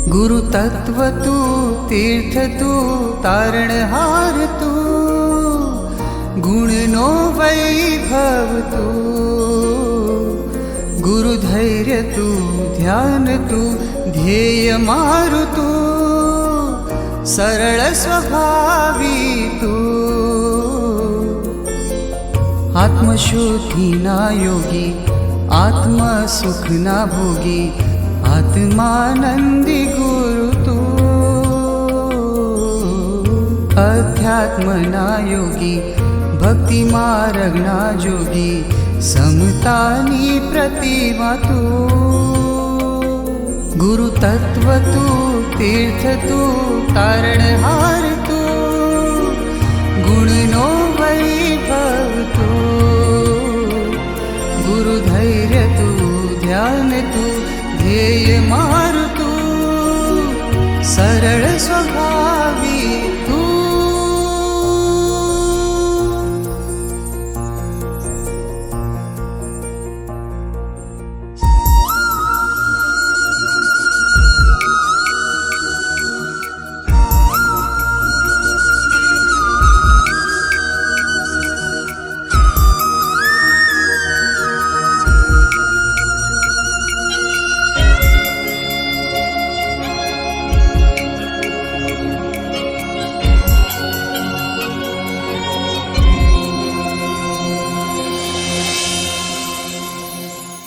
गुरु तत्व तू, तीर्थ तू, तारणहार तू, गुणनो वैभव तू, गुरु धैर्य तू, ध्यान तू, ध्येय मारु तू, सरल स्वभावी तू, आत्मशुद्धीना योगी, आत्मसुखना भोगी, आत्मानंदी गुरु तू, अध्यात्मना योगी, भक्ति मार्गना जोगी, समतानी प्रतिमा तू, गुरु तत्व तू, तीर्थ तू, तारणहार तू, गुणनो वैभव तू, गुरु धैर्य तू, ध्यान तू, ध्येय मारु तू, सरल स्वभावी तू।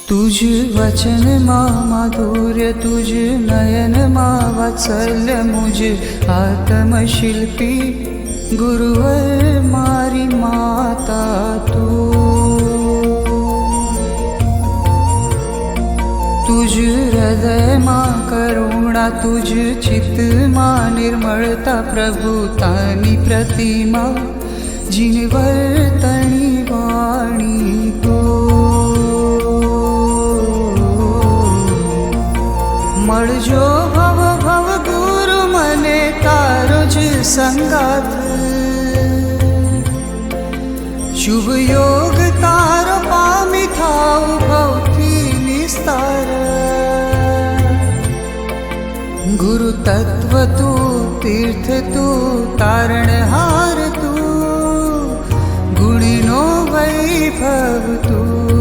तुझ वचन माधुर्य, तुझ नयन वात्सल्य, मुझ आत्मशिल्पी गुरुवर मारी माता तू, तुझ हृदय करुणा, तुझ चित्त निर्मलता, प्रभुतानी प्रतिमा जिनवर तणी वाणी तू, मळजो भव भव गुरु मने तारो ज संगात, शुभ योग तारो पामी थाऊ भवती निस्तार, गुरु तत्व तू, तीर्थ तू, तारणहार तू, गुणिनो वैभव तू,